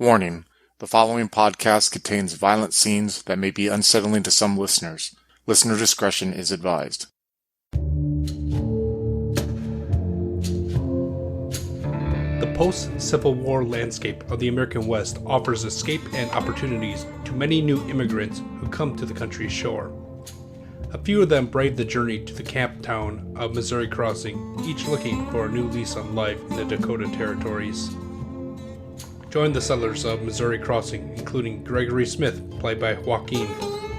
Warning: the following podcast contains violent scenes that may be unsettling to some listeners. Listener discretion is advised. The post-Civil War landscape of the American West offers escape and opportunities to many new immigrants who come to the country's shore. A few of them brave the journey to the camp town of Missouri Crossing, each looking for a new lease on life in the Dakota Territories. Join the settlers of Missouri Crossing, including Gregory Smith, played by Joaquin,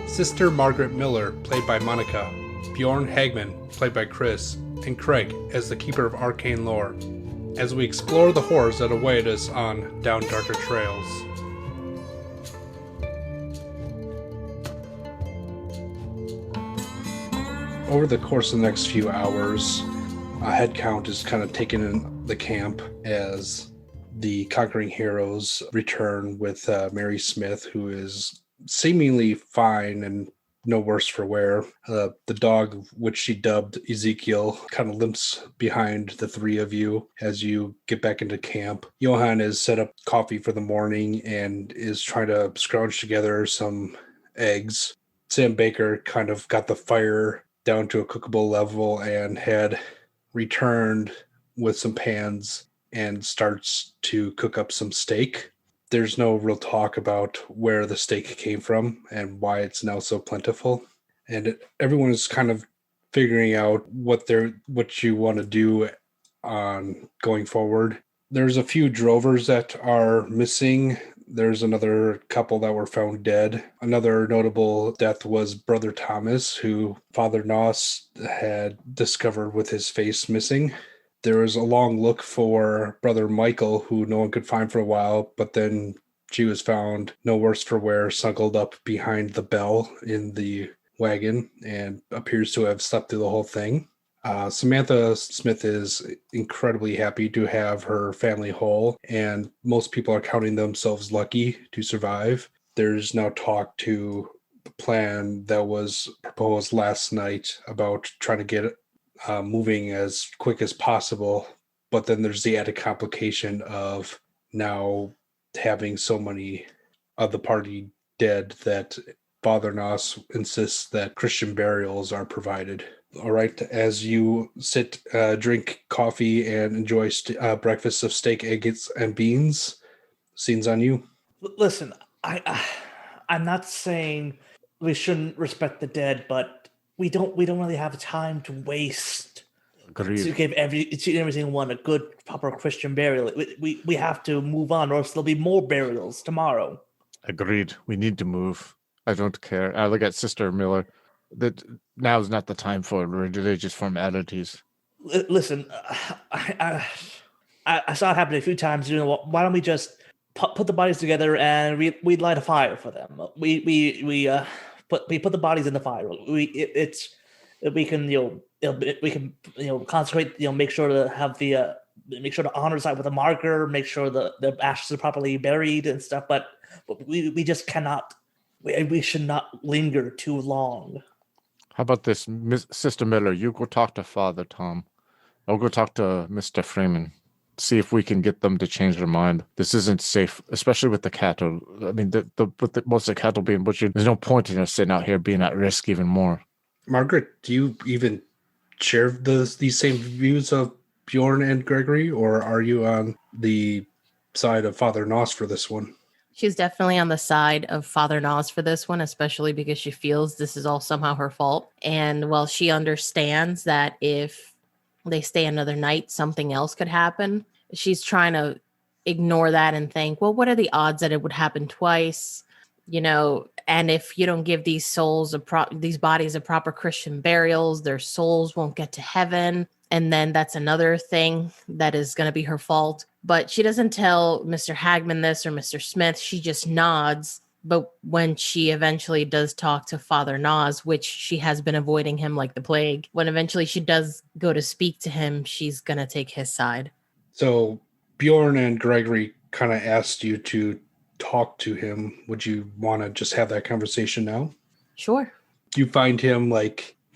Sister Margaret Miller, played by Monica, Bjorn Hagman, played by Chris, and Craig as the Keeper of Arcane Lore, as we explore the horrors that await us on Down Darker Trails. Over the course of the next few hours, a head count is kind of taken in the camp as the conquering heroes return with Mary Smith, who is seemingly fine and no worse for wear. The dog, which she dubbed Ezekiel, kind of limps behind the three of you as you get back into camp. Johan has set up coffee for the morning and is trying to scrounge together some eggs. Sam Baker kind of got the fire down to a cookable level and had returned with some pans and starts to cook up some steak. There's no real talk about where the steak came from and why it's now so plentiful. And everyone is kind of figuring out what you want to do on going forward. There's a few drovers that are missing. There's another couple that were found dead. Another notable death was Brother Thomas, who Father Noss had discovered with his face missing. There was a long look for Brother Michael, who no one could find for a while, but then she was found no worse for wear, snuggled up behind the bell in the wagon and appears to have slept through the whole thing. Samantha Smith is incredibly happy to have her family whole, and most people are counting themselves lucky to survive. There's now talk to the plan that was proposed last night about trying to get moving as quick as possible, but then there's the added complication of now having so many of the party dead that Father Noss insists that Christian burials are provided. All right, as you sit, drink coffee, and enjoy breakfast of steak, eggs, and beans, scene's on you. Listen, I'm not saying we shouldn't respect the dead, but we don't really have time to waste. Agreed. To give every single one a good, proper Christian burial. We have to move on, or else there'll be more burials tomorrow. Agreed. We need to move. I don't care. I look at Sister Miller. That now is not the time for religious formalities. Listen, I saw it happen a few times. You know, why don't we just put the bodies together and we light a fire for them? We put the bodies in the fire. We can consecrate. Make sure to have make sure to honor site with a marker. Make sure the ashes are properly buried and stuff. But we just cannot. We should not linger too long. How about this, Sister Miller? You go talk to Father Tom. I'll go talk to Mr. Freeman. See if we can get them to change their mind. This isn't safe, especially with the cattle. I mean, most of the cattle being butchered. There's no point in us sitting out here being at risk even more. Margaret, do you even share these same views of Bjorn and Gregory, or are you on the side of Father Noss for this one? She's definitely on the side of Father Noss for this one, especially because she feels this is all somehow her fault. And while she understands that if they stay another night, something else could happen, she's trying to ignore that and think, well, what are the odds that it would happen twice? And if you don't give these souls these bodies a proper Christian burials, their souls won't get to heaven. And then that's another thing that is going to be her fault. But she doesn't tell Mr. Hagman this or Mr. Smith. She just nods. But when she eventually does talk to Father Noss, which she has been avoiding him like the plague, when eventually she does go to speak to him, she's going to take his side. So Bjorn and Gregory kind of asked you to talk to him. Would you want to just have that conversation now? Sure. You find him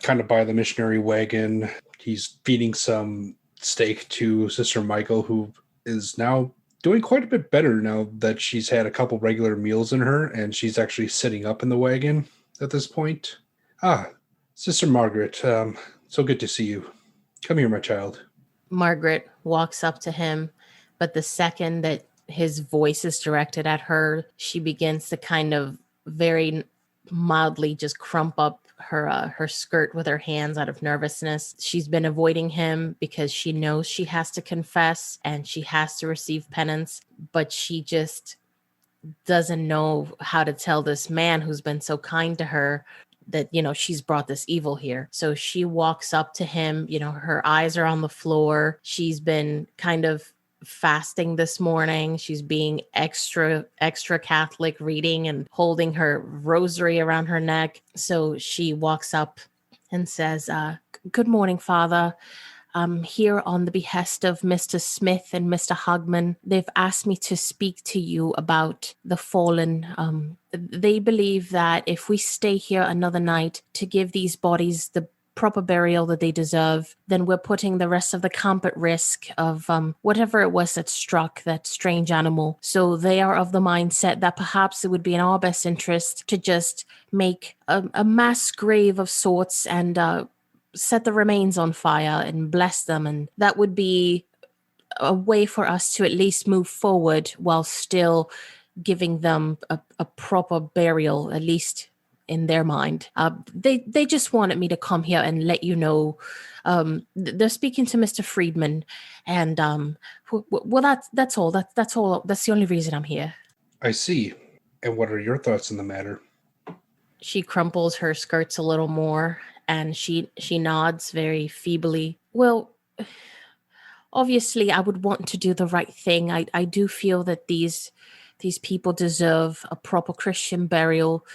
kind of by the missionary wagon. He's feeding some steak to Sister Michael, who is now doing quite a bit better now that she's had a couple regular meals in her, and she's actually sitting up in the wagon at this point. Ah, Sister Margaret, so good to see you. Come here, my child. Margaret walks up to him, but the second that his voice is directed at her, she begins to kind of very mildly just crump up her skirt with her hands out of nervousness. She's been avoiding him because she knows she has to confess and she has to receive penance, but she just doesn't know how to tell this man who's been so kind to her that, she's brought this evil here. So she walks up to him, her eyes are on the floor. She's been kind of fasting this morning. She's being extra Catholic, reading and holding her rosary around her neck. So she walks up and says, good morning, Father. I'm here on the behest of Mr. Smith and Mr. Hugman. They've asked me to speak to you about the fallen. They believe that if we stay here another night to give these bodies the proper burial that they deserve, then we're putting the rest of the camp at risk of whatever it was that struck that strange animal. So they are of the mindset that perhaps it would be in our best interest to just make a mass grave of sorts and set the remains on fire and bless them. And that would be a way for us to at least move forward while still giving them a proper burial, at least in their mind. They just wanted me to come here and let you know. They're speaking to Mr. Friedman, and well, that's all. That's all. That's the only reason I'm here. I see. And what are your thoughts on the matter? She crumples her skirts a little more, and she nods very feebly. Well, obviously, I would want to do the right thing. I do feel that these people deserve a proper Christian burial.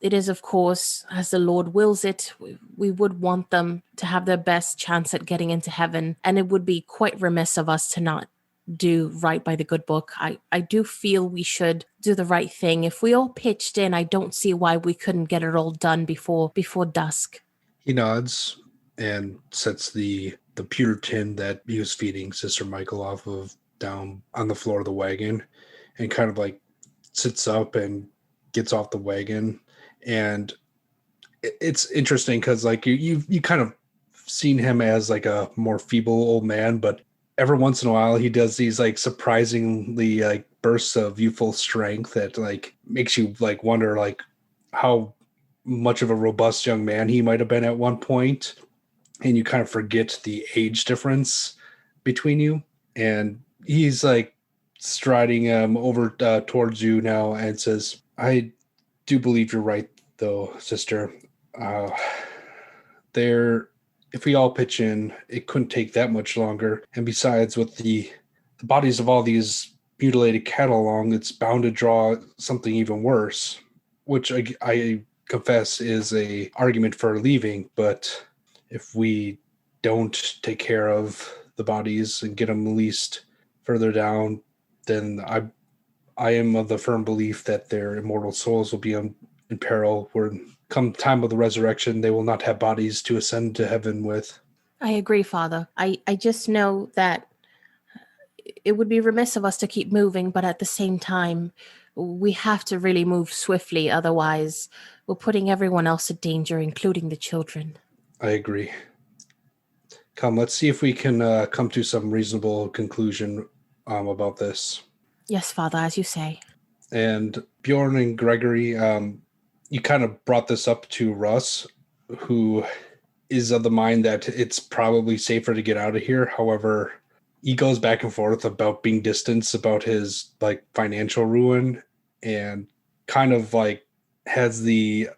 It is, of course, as the Lord wills it, we would want them to have their best chance at getting into heaven, and it would be quite remiss of us to not do right by the good book. I do feel we should do the right thing. If we all pitched in, I don't see why we couldn't get it all done before dusk. He nods and sets the pewter tin that he was feeding Sister Michael off of down on the floor of the wagon, and kind of like sits up and gets off the wagon. And it's interesting because like you kind of seen him as like a more feeble old man, but every once in a while he does these like surprisingly like bursts of youthful strength that like makes you like wonder like how much of a robust young man he might have been at one point, and you kind of forget the age difference between you. And he's like striding over towards you now and says, I do believe you're right, though, sister. If we all pitch in, it couldn't take that much longer. And besides, with the bodies of all these mutilated cattle along, it's bound to draw something even worse, which I confess is a argument for leaving. But if we don't take care of the bodies and get them released further down, then I am of the firm belief that their immortal souls will be in peril, where come time of the resurrection, they will not have bodies to ascend to heaven with. I agree, Father. I just know that it would be remiss of us to keep moving, but at the same time, we have to really move swiftly. Otherwise, we're putting everyone else in danger, including the children. I agree. Come, let's see if we can come to some reasonable conclusion about this. Yes, Father, as you say. And Bjorn and Gregory, you kind of brought this up to Russ, who is of the mind that it's probably safer to get out of here. However, he goes back and forth about being distanced about his like financial ruin, and kind of like has the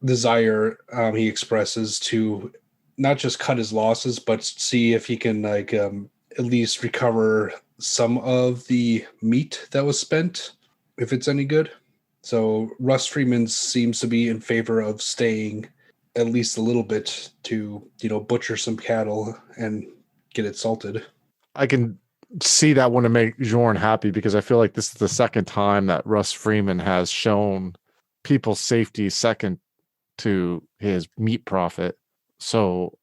desire he expresses to not just cut his losses, but see if he can like at least recover some of the meat that was spent, if it's any good. So Russ Freeman seems to be in favor of staying at least a little bit to, butcher some cattle and get it salted. I can see that want to make Jorn happy, because I feel like this is the second time that Russ Freeman has shown people's safety second to his meat profit. So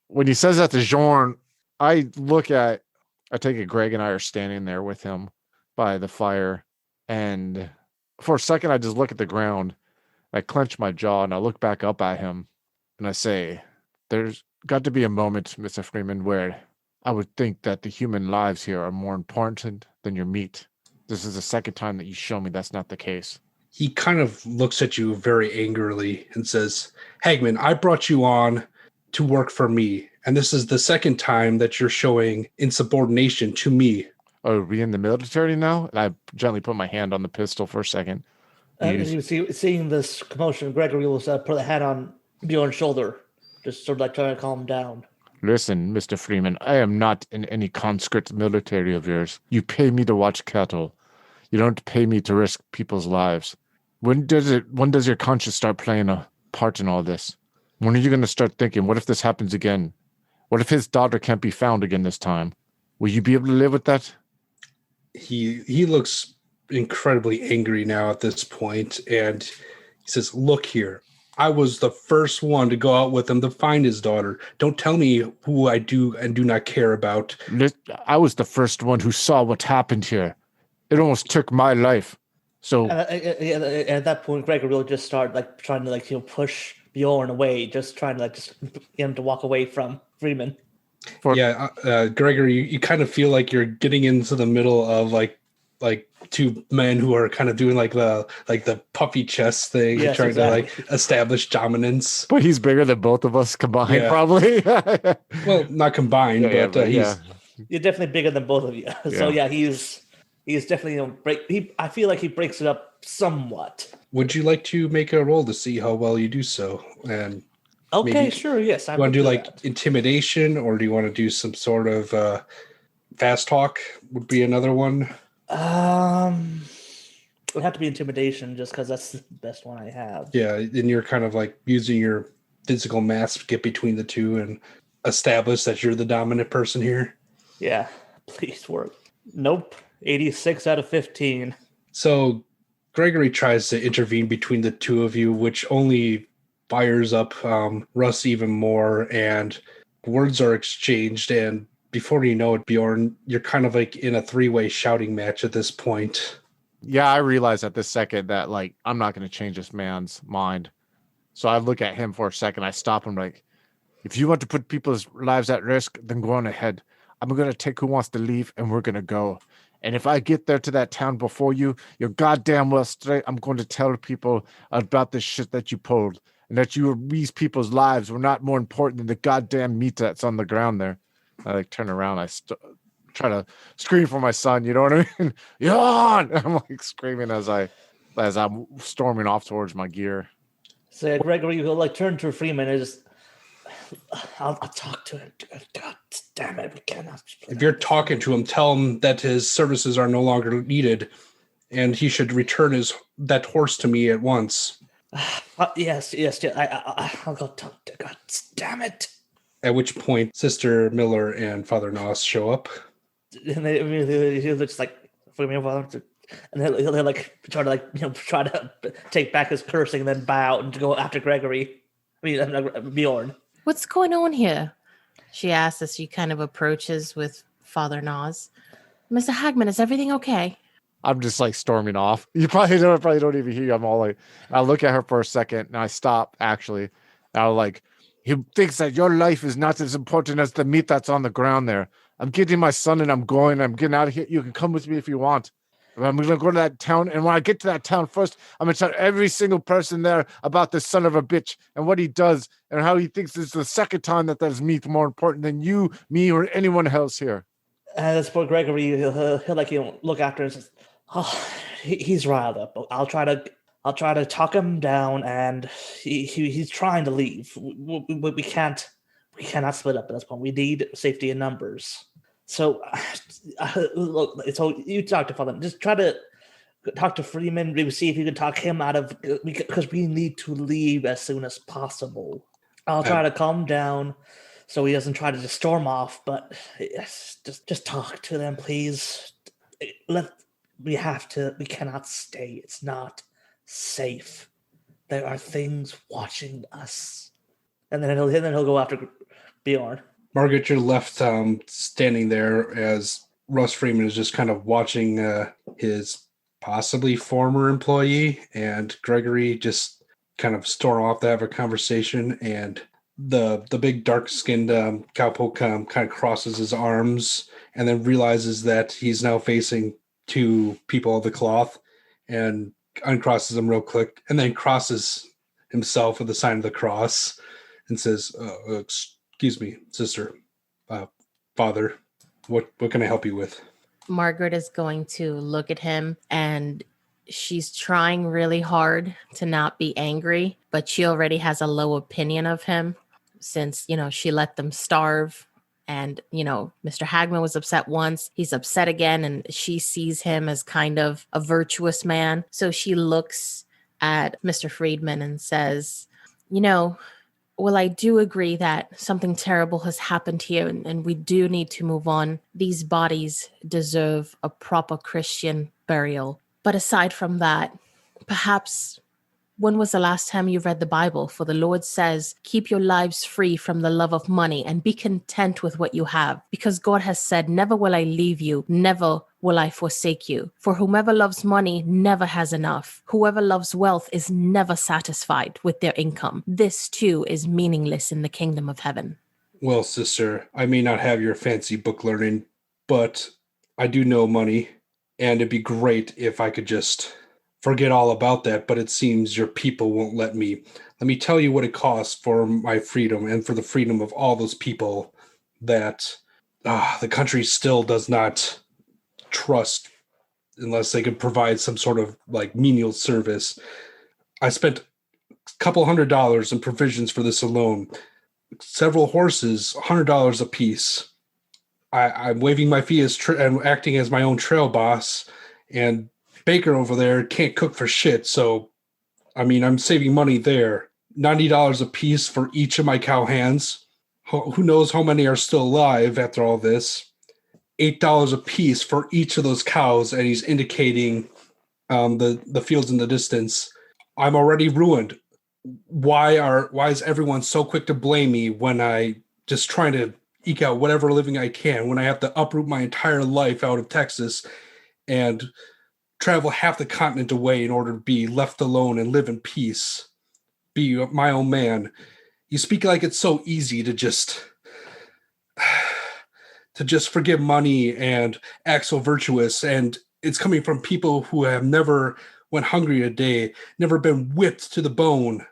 when he says that to Jorn, I take it Greg and I are standing there with him. by the fire, and for a second I just look at the ground. I clench my jaw and I look back up at him and I say, there's got to be a moment, Mr. Freeman, where I would think that the human lives here are more important than your meat. This is the second time that you show me that's not the case. He kind of looks at you very angrily and says, Hagman, I brought you on to work for me, and this is the second time that you're showing insubordination to me. Oh, are we in the military now? And I gently put my hand on the pistol for a second. As you see, seeing this commotion, Gregory will put a hand on Bjorn's shoulder, just sort of like trying to calm him down. Listen, Mr. Freeman, I am not in any conscript military of yours. You pay me to watch cattle. You don't pay me to risk people's lives. When does your conscience start playing a part in all this? When are you going to start thinking, what if this happens again? What if his daughter can't be found again this time? Will you be able to live with that? He looks incredibly angry now at this point, and he says, look here, I was the first one to go out with him to find his daughter. Don't tell me who I do and do not care about. I was the first one who saw what happened here. It almost took my life. So at that point, Gregory will just start trying to push Bjorn away, just trying to just get him to walk away from Freeman. Gregory, you kind of feel like you're getting into the middle of like two men who are kind of doing the puffy chest thing, yes, trying exactly. to establish dominance. But he's bigger than both of us combined, probably. Well, not combined, he's You're definitely bigger than both of you. So he's definitely I feel like he breaks it up somewhat. Would you like to make a roll to see how well you do so? And okay, sure, yes. You want to do intimidation, or do you want to do some sort of fast talk? Would be another one. It would have to be intimidation, just because that's the best one I have. Yeah, and you're kind of using your physical mass to get between the two and establish that you're the dominant person here. Yeah, please work. Nope, 86 out of 15. So Gregory tries to intervene between the two of you, which only fires up Russ even more, and words are exchanged, and before you know it, Bjorn, you're kind of in a three-way shouting match at this point. Yeah, I realize at this second that I'm not going to change this man's mind. So I look at him for a second. I stop him if you want to put people's lives at risk, then go on ahead. I'm going to take who wants to leave, and we're going to go. And if I get there to that town before you, you're goddamn well straight. I'm going to tell people about this shit that you pulled, and that these people's lives were not more important than the goddamn meat that's on the ground there. I turn around. I try to scream for my son. You know what I mean? Yawn! I'm screaming as I'm storming off towards my gear. So Gregory will turn to Freeman and just, I'll talk to him. God damn it, we cannot. If you're talking to him, tell him that his services are no longer needed, and he should return that horse to me at once. Yes. I'll go talk to. God damn it. At which point, Sister Miller and Father Noss show up. And he'll just Freeman, Father, and he'll try to take back his cursing and then bow and to go after Gregory. Bjorn. What's going on here? She asks as she kind of approaches with Father Noss. Mr. Hagman, is everything okay? I'm just storming off. You probably don't even hear. I'm all I look at her for a second and I stop actually. I'll he thinks that your life is not as important as the meat that's on the ground there. I'm getting my son and I'm getting out of here. You can come with me if you want. I'm going to go to that town. And when I get to that town first, I'm going to tell every single person there about this son of a bitch and what he does and how he thinks it's the second time that there's meat more important than you, me, or anyone else here. And as for Gregory, he'll look after and says, "Oh, he's riled up. I'll try to talk him down, and he's trying to leave. We cannot split up at this point. We need safety in numbers. So, look, so you talk to Father. Just try to talk to Freeman. Maybe see if you can talk him out of, because we need to leave as soon as possible. I'll try to calm him down so he doesn't try to just storm off. But yes, just talk to them, please. We cannot stay. It's not safe. There are things watching us." And then he'll go after Bjorn. Margaret, you're left standing there as Russ Freeman is just kind of watching his possibly former employee and Gregory just kind of storm off to have a conversation, and the big dark-skinned cowpoke kind of crosses his arms and then realizes that he's now facing two people of the cloth and uncrosses them real quick and then crosses himself with the sign of the cross and says, excuse me, sister, father, what can I help you with? Margaret is going to look at him, and she's trying really hard to not be angry, but she already has a low opinion of him since, she let them starve. And, Mr. Hagman was upset once, he's upset again, and she sees him as kind of a virtuous man. So she looks at Mr. Friedman and says, well, I do agree that something terrible has happened here, and we do need to move on. These bodies deserve a proper Christian burial. But aside from that, perhaps, when was the last time you read the Bible? For the Lord says, keep your lives free from the love of money and be content with what you have. Because God has said, never will I leave you, never will I forsake you. For whomever loves money never has enough. Whoever loves wealth is never satisfied with their income. This too is meaningless in the kingdom of heaven. Well, sister, I may not have your fancy book learning, but I do know money, and it'd be great if I could just forget all about that, but it seems your people won't let me. Let me tell you what it costs for my freedom and for the freedom of all those people that the country still does not trust unless they could provide some sort of like menial service. I spent a couple $100 in provisions for this alone. Several horses, $100 a piece. I'm waiving my fee and acting as my own trail boss, and Baker over there can't cook for shit, so I'm saving money there. $90 a piece for each of my cow hands. Who knows how many are still alive after all this? $8 a piece for each of those cows, and he's indicating the fields in the distance. I'm already ruined. Why is everyone so quick to blame me when I just trying to eke out whatever living I can, when I have to uproot my entire life out of Texas and travel half the continent away in order to be left alone and live in peace, be my own man? You speak like it's so easy to just forgive money and act so virtuous, and it's coming from people who have never went hungry a day, never been whipped to the bone.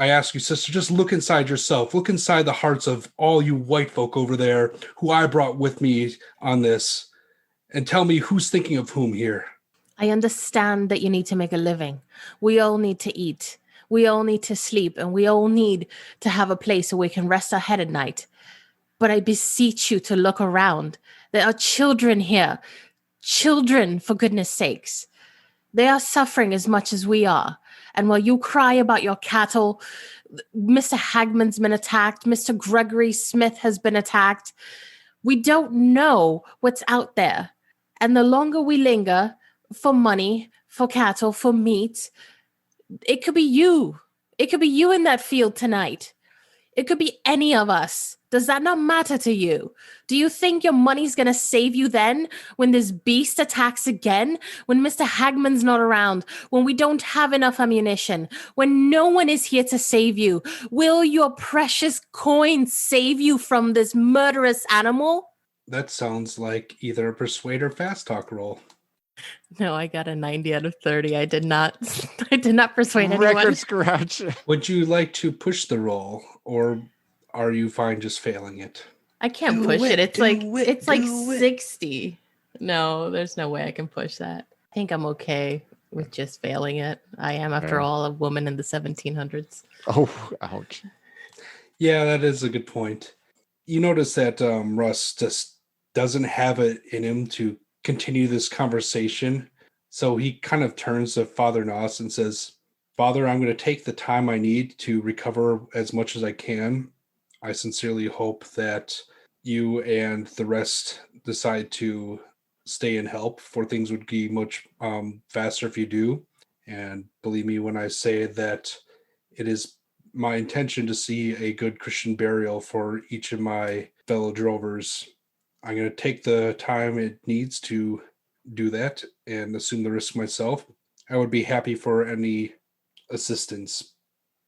I ask you, sister, just look inside yourself. Look inside the hearts of all you white folk over there who I brought with me on this, and tell me who's thinking of whom here. I understand that you need to make a living. We all need to eat. We all need to sleep, and we all need to have a place where we can rest our head at night. But I beseech you to look around. There are children here. Children, for goodness sakes. They are suffering as much as we are. And while you cry about your cattle, Mr. Hagman's been attacked. Mr. Gregory Smith has been attacked. We don't know what's out there. And the longer we linger for money, for cattle, for meat, it could be you. It could be you in that field tonight. It could be any of us. Does that not matter to you? Do you think your money's going to save you then when this beast attacks again? When Mr. Hagman's not around? When we don't have enough ammunition? When no one is here to save you? Will your precious coin save you from this murderous animal? That sounds like either a persuade or fast talk roll. No, I got a 90 out of 30. I did not persuade anyone. Record scratch. Would you like to push the roll, or are you fine just failing it? I can't push it. It's like 60. No, there's no way I can push that. I think I'm okay with just failing it. I am, after all, a woman in the 1700s. Oh, ouch. Yeah, that is a good point. You notice that Russ just doesn't have it in him to continue this conversation. So he kind of turns to Father Noss and says, Father, I'm going to take the time I need to recover as much as I can. I sincerely hope that you and the rest decide to stay and help, for things would be much faster if you do. And believe me when I say that it is my intention to see a good Christian burial for each of my fellow drovers. I'm going to take the time it needs to do that and assume the risk myself. I would be happy for any assistance,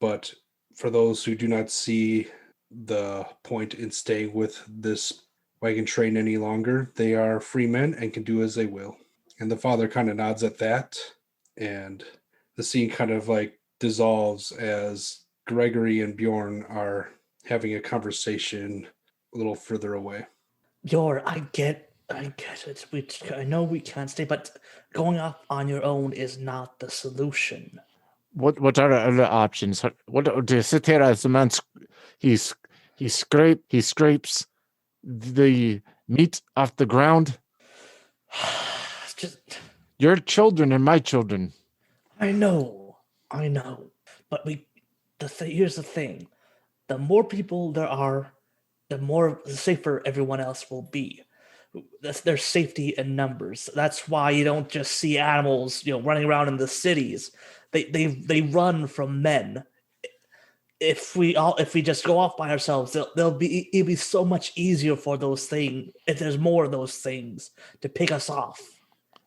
but for those who do not see the point in staying with this wagon train any longer, they are free men and can do as they will. And the father kind of nods at that, and the scene kind of like dissolves as Gregory and Bjorn are having a conversation a little further away. I get it. I know we can't stay, but going off on your own is not the solution. What are the other options? What do you sit here as a man? He scrapes the meat off the ground. Just, Your children and my children. I know, but here's the thing: the more people there are, the safer everyone else will be. There's safety in numbers. That's why you don't just see animals, running around in the cities. They run from men. If we just go off by ourselves, it'll be so much easier for those things. If there's more of those things to pick us off,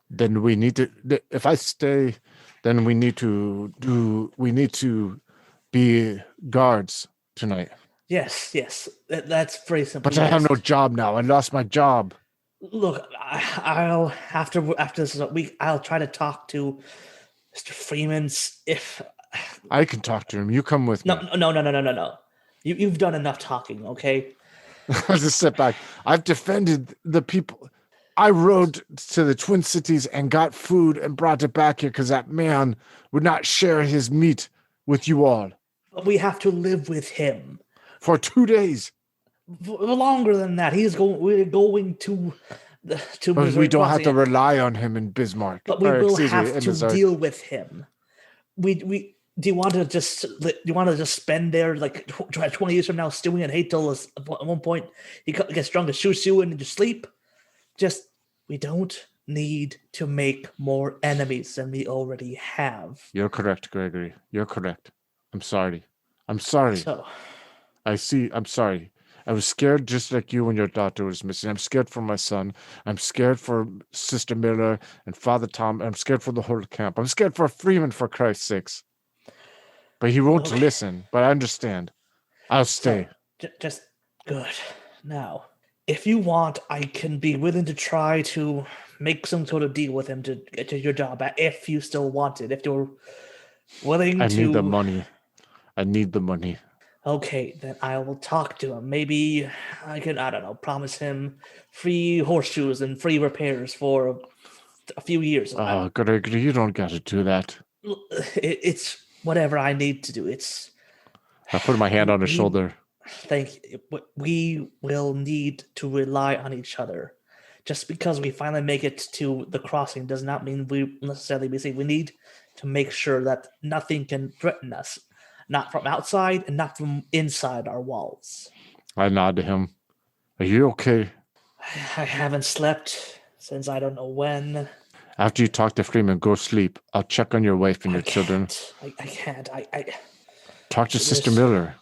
then we need to. If I stay, then we need to be guards tonight. yes, that's very simple. But I have no job now. I lost my job. Look, I'll after this is a week, I'll try to talk to Mr. Freeman's if I can talk to him. You come with me. No. You've done enough talking, okay? I just sit back. I've defended the people. I rode to the Twin Cities and got food and brought it back here because that man would not share his meat with you all. But we have to live with him for 2 days. Longer than that. We're going to but we don't have to rely on him in Bismarck. But we will have to deal with him. Do you want to just spend there like 20 years from now stewing in hate till at one point he gets drunk and shoots you into sleep? We don't need to make more enemies than we already have. You're correct, Gregory. You're correct. I'm sorry. I'm sorry. I'm sorry. I was scared just like you when your daughter was missing. I'm scared for my son. I'm scared for Sister Miller and Father Tom. I'm scared for the whole camp. I'm scared for Freeman, for Christ's sakes. But he won't listen. But I understand. I'll stay. Just good. Now, if you want, I can be willing to try to make some sort of deal with him to get your job back if you still want it. If you're willing to... I need the money. Okay, then I will talk to him. Maybe I can, promise him free horseshoes and free repairs for a few years. Oh, Gregory, you don't got to do that. It's whatever I need to do. I put my hand on his shoulder. Thank you. We will need to rely on each other. Just because we finally make it to the crossing does not mean we necessarily be safe. We need to make sure that nothing can threaten us. Not from outside and not from inside our walls. I nod to him. Are you okay? I haven't slept since I don't know when. After you talk to Freeman, go sleep. I'll check on your wife and your children. I can't. Talk to Sister Miller.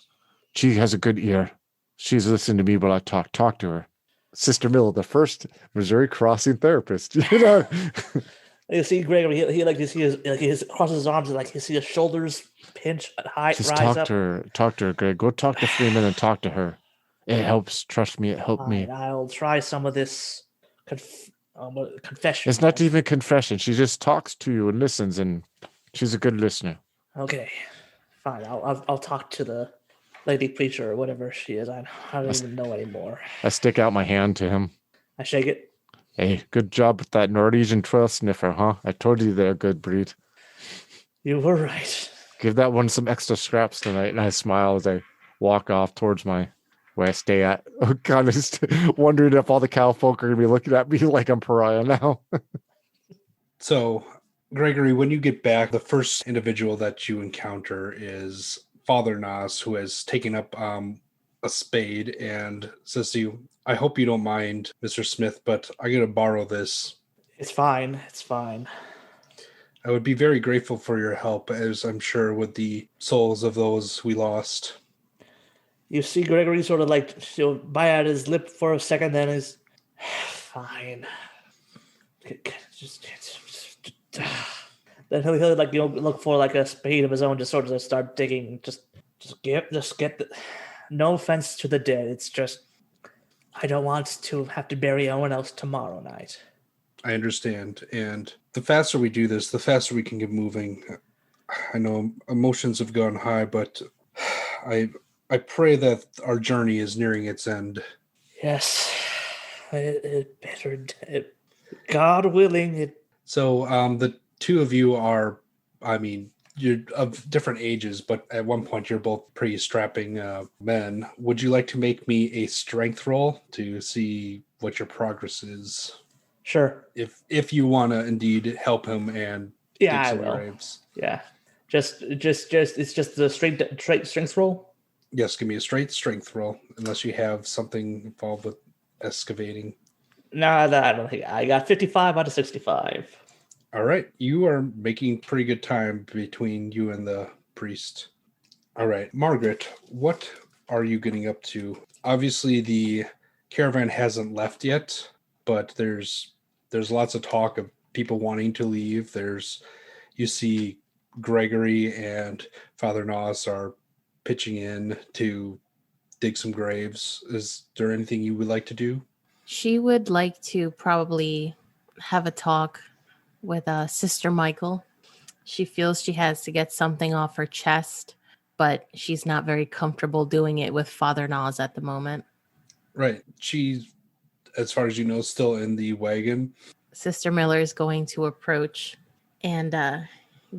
She has a good ear. She's listening to me while I talk. Talk to her. Sister Miller, the first Missouri crossing therapist. You see Gregory, he crosses his arms and you see his shoulders pinch at high. Just rise up. Talk to her, Greg. Go talk to Freeman and talk to her. It helps. Trust me, it helped me. I'll try some of this confession. It's not even confession. She just talks to you and listens, and she's a good listener. Okay, fine. I'll talk to the lady preacher or whatever she is. I don't even know anymore. I stick out my hand to him. I shake it. Hey, good job with that Norwegian trail sniffer, huh? I told you they're a good breed. You were right. Give that one some extra scraps tonight. And I smile as I walk off towards where I stay at. Kind of wondering if all the cow folk are going to be looking at me like I'm pariah now. So, Gregory, when you get back, the first individual that you encounter is Father Nas, who has taken up a spade and says to you, I hope you don't mind, Mr. Smith, but I'm going to borrow this. It's fine. I would be very grateful for your help, as I'm sure with the souls of those we lost. You see Gregory sort of bite at his lip for a second, then Fine. Then he'll like look for like a spade of his own, just sort of start digging. Just get the. No offense to the dead. It's just I don't want to have to bury anyone else tomorrow night. I understand. And the faster we do this, the faster we can get moving. I know emotions have gone high, but I pray that our journey is nearing its end. Yes, it better. God willing, it. So the two of you are, I mean, you're of different ages, but at one point you're both pretty strapping men. Would you like to make me a strength roll to see what your progress is? Sure. If you want to indeed help him and Yeah, dig I some will. graves. Yeah, just it's just the strength roll. Yes, give me a straight strength roll, unless you have something involved with excavating. No, I don't think I got 55 out of 65. All right, you are making pretty good time between you and the priest. All right, Margaret, what are you getting up to? Obviously, the caravan hasn't left yet, but there's lots of talk of people wanting to leave. You see Gregory and Father Nos are pitching in to dig some graves. Is there anything you would like to do? She would like to probably have a talk with Sister Michael. She feels she has to get something off her chest, but she's not very comfortable doing it with Father Nas at the moment. Right. She's, as far as you know, still in the wagon. Sister Miller is going to approach and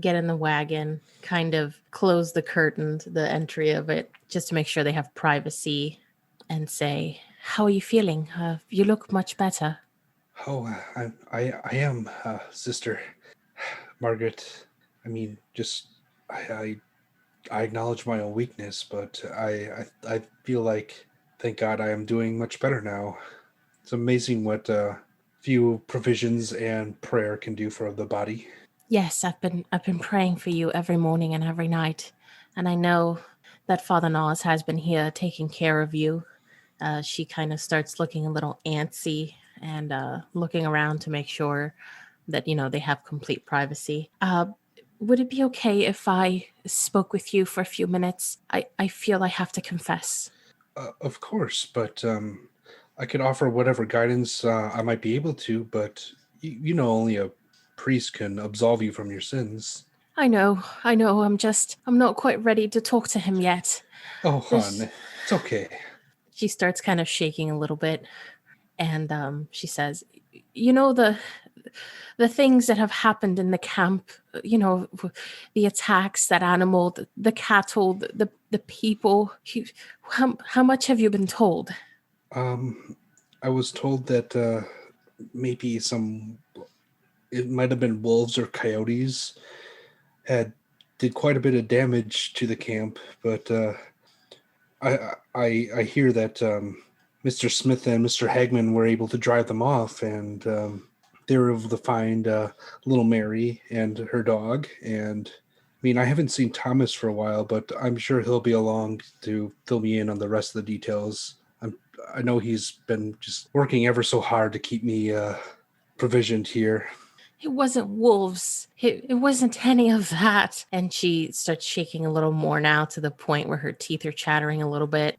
get in the wagon, kind of close the curtain, the entry of it, just to make sure they have privacy, and say, "How are you feeling? You look much better." Oh, I am, Sister Margaret. I mean, just I acknowledge my own weakness, but I feel like, thank God, I am doing much better now. It's amazing what few provisions and prayer can do for the body. Yes, I've been praying for you every morning and every night, and I know that Father Nas has been here taking care of you. She kind of starts looking a little antsy and looking around to make sure that they have complete privacy. Would it be okay if I spoke with you for a few minutes? I feel I have to confess. Of course, but I could offer whatever guidance I might be able to, but only a priest can absolve you from your sins. I know. I'm not quite ready to talk to him yet. Oh, hon, it's okay. She starts kind of shaking a little bit, and she says, the things that have happened in the camp, the attacks, that animal, the cattle, the people. How much have you been told? I was told that maybe it might have been wolves or coyotes did quite a bit of damage to the camp, but I hear that Mr. Smith and Mr. Hagman were able to drive them off, and they were able to find little Mary and her dog. And I mean, I haven't seen Thomas for a while, but I'm sure he'll be along to fill me in on the rest of the details. I know he's been just working ever so hard to keep me provisioned here. It wasn't wolves. It wasn't any of that. And she starts shaking a little more now, to the point where her teeth are chattering a little bit.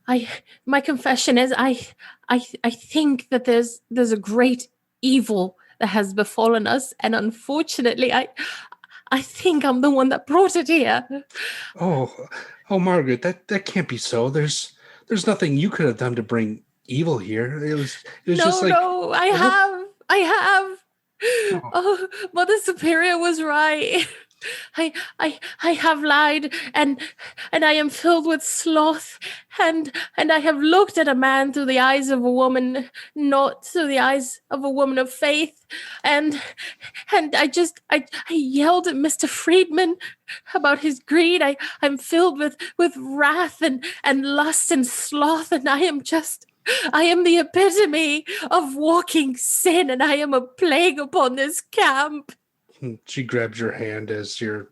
My confession is I think that there's a great evil that has befallen us, and unfortunately I think I'm the one that brought it here. Oh, Margaret, that can't be so. There's nothing you could have done to bring evil here. It was just like, no, I have. Oh, Mother Superior was right. I have lied, and I am filled with sloth, and I have looked at a man through the eyes of a woman, not through the eyes of a woman of faith, and I yelled at Mr. Friedman about his greed. I'm filled with wrath and lust and sloth, and I am the epitome of walking sin, and I am a plague upon this camp. She grabs your hand as your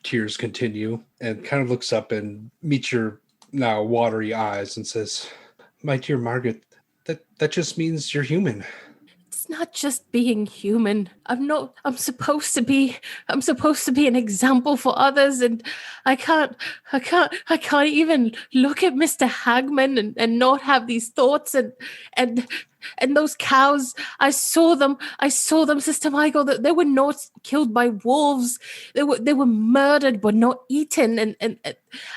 tears continue, and kind of looks up and meets your now watery eyes and says, "My dear Margaret, that that just means you're human. It's not just being human. I'm supposed to be an example for others, and I can't even look at Mr. Hagman and not have these thoughts and those cows. I saw them, Sister Michael, that they were not killed by wolves. They were murdered but not eaten. And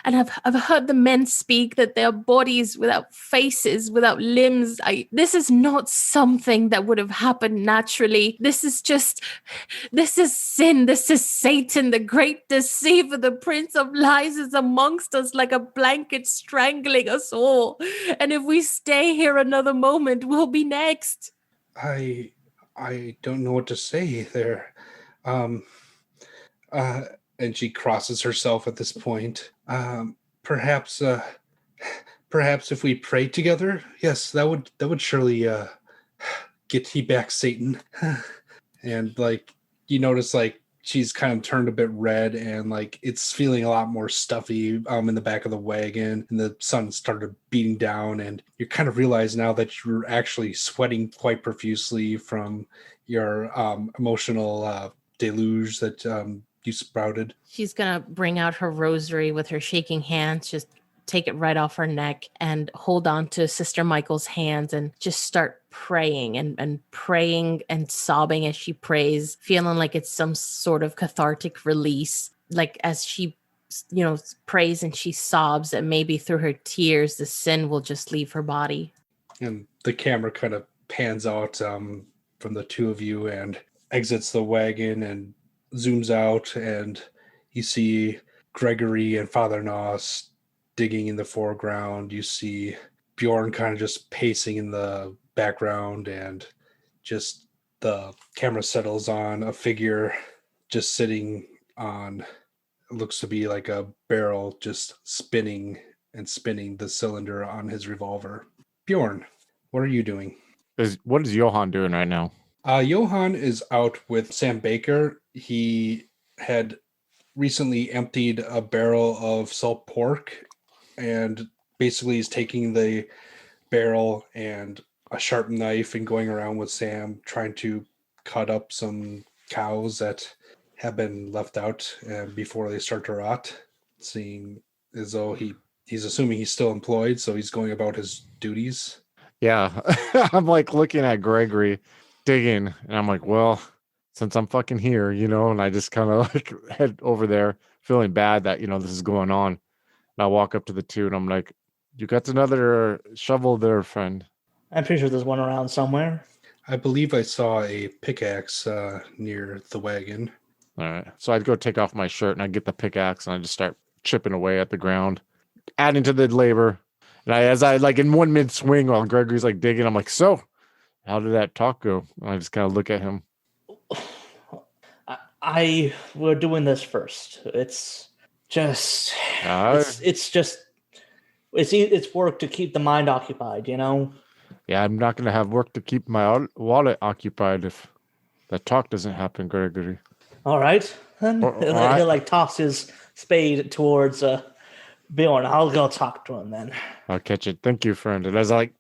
I've heard the men speak that their bodies without faces, without limbs. This is not something that would have happened naturally. This is sin. This is Satan, the great deceiver. The Prince of Lies is amongst us like a blanket strangling us all. And if we stay here another moment, we'll be next. I don't know what to say there. And she crosses herself at this point. Perhaps if we pray together, yes, that would surely get you back, Satan. And like you notice, like she's kind of turned a bit red, and like it's feeling a lot more stuffy in the back of the wagon, and the sun started beating down, and you kind of realize now that you're actually sweating quite profusely from your emotional deluge that you sprouted. She's gonna bring out her rosary with her shaking hands, just take it right off her neck and hold on to Sister Michael's hands and just start praying and praying and sobbing as she prays, feeling like it's some sort of cathartic release. Like as she, prays and she sobs, that maybe through her tears, the sin will just leave her body. And the camera kind of pans out from the two of you and exits the wagon and zooms out, and you see Gregory and Father Noss digging in the foreground. You see Bjorn kind of just pacing in the background, and just the camera settles on a figure just sitting on, it looks to be like a barrel, just spinning the cylinder on his revolver. Bjorn, what are you doing? What is Johan doing right now? Johan is out with Sam Baker. He had recently emptied a barrel of salt pork, and basically he's taking the barrel and a sharp knife and going around with Sam trying to cut up some cows that have been left out before they start to rot, seeing as though he's assuming he's still employed, so he's going about his duties. Yeah. I'm like looking at Gregory digging, and I'm like, well, since I'm fucking here, and I just kind of like head over there feeling bad that, this is going on. And I walk up to the two and I'm like, you got another shovel there, friend? I'm pretty sure there's one around somewhere. I believe I saw a pickaxe near the wagon. All right. So I'd go take off my shirt and I get the pickaxe and I just start chipping away at the ground, adding to the labor. And as I like in one mid swing while Gregory's like digging, I'm like, so how did that talk go? And I just kind of look at him. We're doing this first. It's just, it's work to keep the mind occupied, Yeah, I'm not going to have work to keep my wallet occupied if that talk doesn't happen, Gregory. All right. Then he'll like toss his spade towards Bjorn. I'll go talk to him then. I'll catch it. Thank you, friend. And as I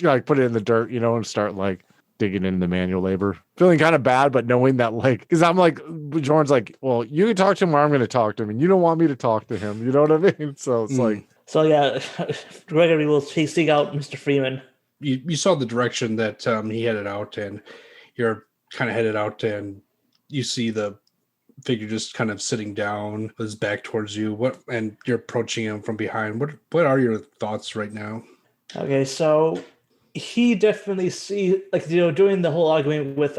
like put it in the dirt, and start like digging in the manual labor, feeling kind of bad, but knowing that like, because I'm like, Bjorn's like, well, you can talk to him or I'm going to talk to him, and you don't want me to talk to him. You know what I mean? So it's like. So yeah, Gregory will seek out Mr. Freeman. You saw the direction that he headed out, and you're kind of headed out, and you see the figure just kind of sitting down with his back towards you. And you're approaching him from behind. What are your thoughts right now? Okay, so he definitely during the whole argument with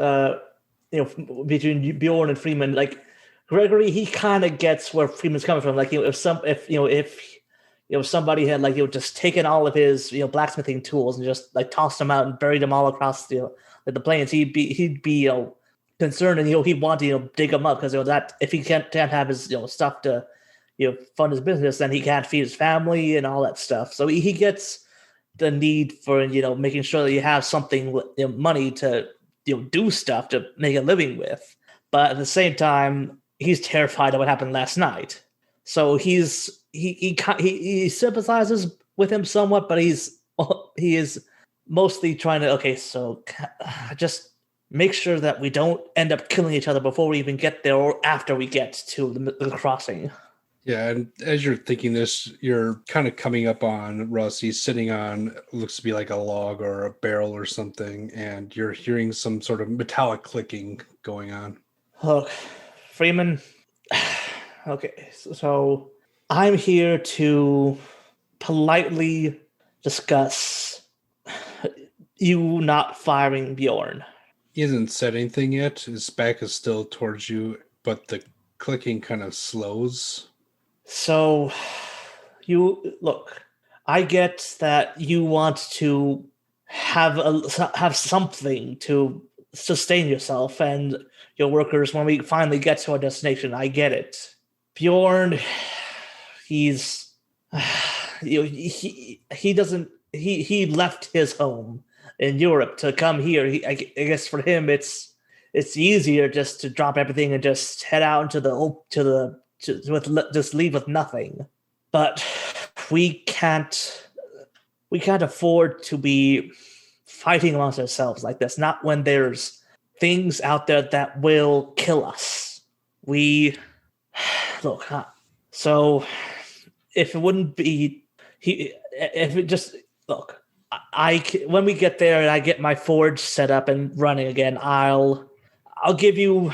between Bjorn and Freeman, like Gregory, he kind of gets where Freeman's coming from. Like if somebody had just taken all of his blacksmithing tools and just like tossed them out and buried them all across the plains, he'd be concerned, and he'd want to dig them up, because that if he can't have his stuff to fund his business, then he can't feed his family and all that stuff. So he gets the need for making sure that you have something, money to do stuff to make a living with. But at the same time, he's terrified of what happened last night. So he sympathizes with him somewhat, but he is mostly trying to, just make sure that we don't end up killing each other before we even get there or after we get to the crossing. Yeah, and as you're thinking this, you're kind of coming up on Russ. He's sitting on, looks to be like a log or a barrel or something, and you're hearing some sort of metallic clicking going on. Look, Freeman, okay, so I'm here to politely discuss you not firing Bjorn. He hasn't said anything yet. His back is still towards you, but the clicking kind of slows. So, look, I get that you want to have something to sustain yourself and your workers when we finally get to our destination. I get it. Bjorn, he's he left his home in Europe to come here. I guess for him it's easier just to drop everything and just head out into just leave with nothing. But we can't afford to be fighting amongst ourselves like this. Not when there's things out there that will kill us. So if it wouldn't be when we get there and I get my forge set up and running again, I'll give you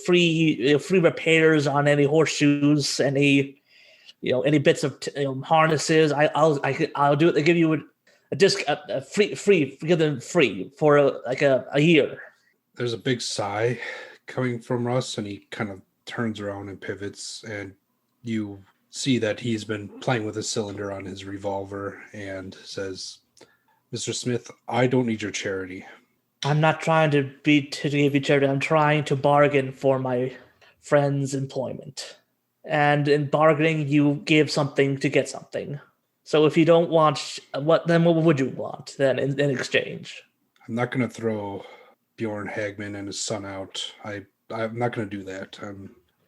free repairs on any horseshoes, any bits of harnesses. I'll do it to give you a disc, give them free for a year. There's a big sigh coming from Russ, and he kind of turns around and pivots, and you see that he's been playing with a cylinder on his revolver and says, "Mr. Smith, I don't need your charity. I'm not trying to give you charity. I'm trying to bargain for my friend's employment. And in bargaining, you give something to get something. So if you don't want what would you want then in exchange?" I'm not going to throw Bjorn Hagman and his son out. I'm not going to do that.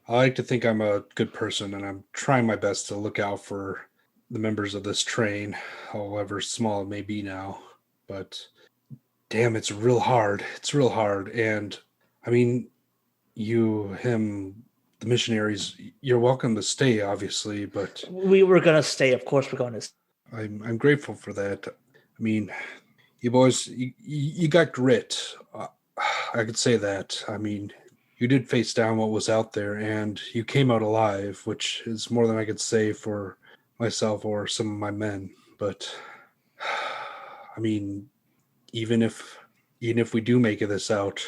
I like to think I'm a good person, and I'm trying my best to look out for the members of this train, however small it may be now. But damn, it's real hard. It's real hard. And I mean, the missionaries, you're welcome to stay, obviously, but we were going to stay. Of course, we're going to. I'm grateful for that. I mean, you boys, you got grit. I could say that. I mean, you did face down what was out there, and you came out alive, which is more than I could say for myself or some of my men. But I mean, even if we do make this out,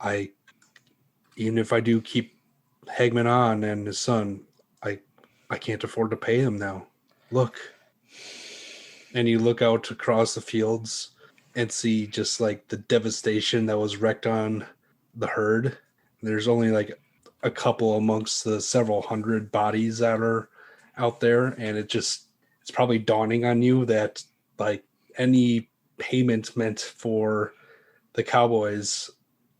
even if I do keep Hagman on and his son, I can't afford to pay him now. Look. And you look out across the fields and see just like the devastation that was wreaked on the herd. There's only like a couple amongst the several hundred bodies that are out there, and it's probably dawning on you that like any payment meant for the cowboys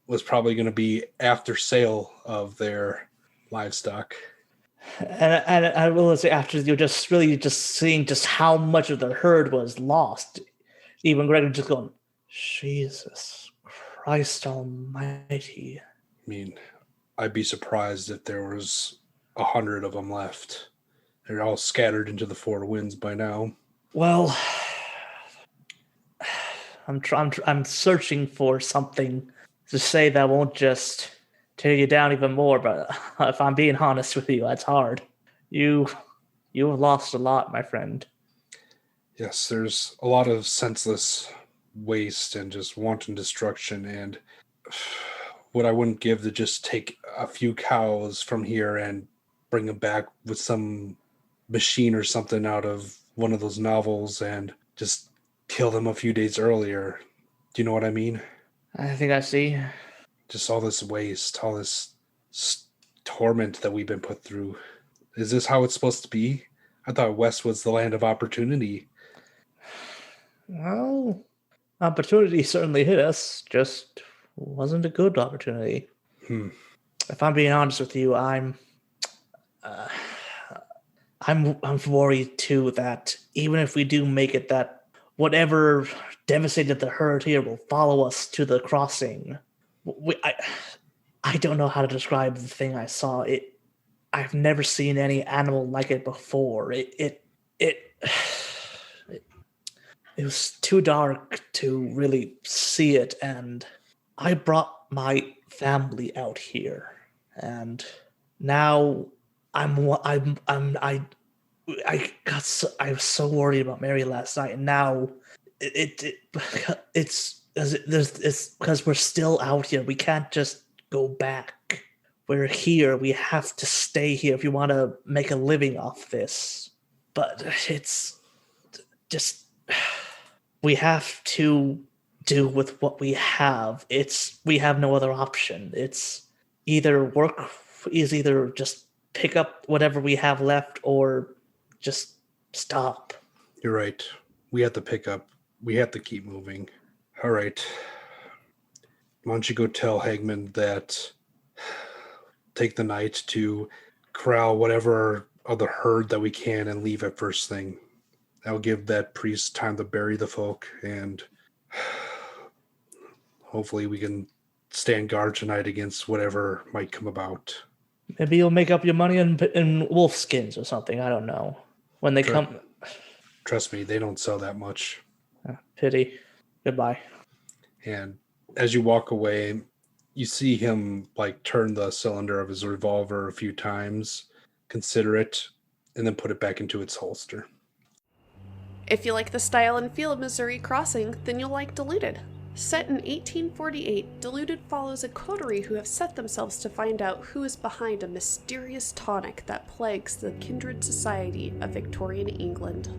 was probably going to be after sale of their livestock. And I will say, after you're just really just seeing just how much of the herd was lost, even Greg was just going, Jesus Christ Almighty. I mean, I'd be surprised if there was 100 of them left. They're all scattered into the four winds by now. Well, I'm searching for something to say that won't just tear you down even more, but if I'm being honest with you, that's hard. You have lost a lot, my friend. Yes, there's a lot of senseless waste and just wanton destruction, and what I wouldn't give to just take a few cows from here and bring them back with some machine or something out of one of those novels and just kill them a few days earlier. Do you know what I mean? I think I see. Just all this waste, all this torment that we've been put through. Is this how it's supposed to be? I thought West was the land of opportunity. Well, opportunity certainly hit us, just wasn't a good opportunity. If I'm being honest with you, I'm worried too that even if we do make it that whatever devastated the herd here will follow us to the crossing. I don't know how to describe the thing I saw. I've never seen any animal like it before. It was too dark to really see it, and I brought my family out here, and now I was so worried about Mary last night, and now it's because we're still out here. We can't just go back. We're here. We have to stay here if you want to make a living off this. But it's just we have to do with what we have. We have no other option. It's either just pick up whatever we have left or just stop. You're right. We have to pick up. We have to keep moving. All right. Why don't you go tell Hagman that take the night to corral whatever other herd that we can and leave at first thing. That'll give that priest time to bury the folk, and hopefully we can stand guard tonight against whatever might come about. Maybe you'll make up your money in wolf skins or something. I don't know. When they come... Trust me, they don't sell that much. Pity. Goodbye. And as you walk away, you see him turn the cylinder of his revolver a few times, consider it, and then put it back into its holster. If you like the style and feel of Missouri Crossing, then you'll like Deluded. Set in 1848, Deluded follows a coterie who have set themselves to find out who is behind a mysterious tonic that plagues the kindred society of Victorian England.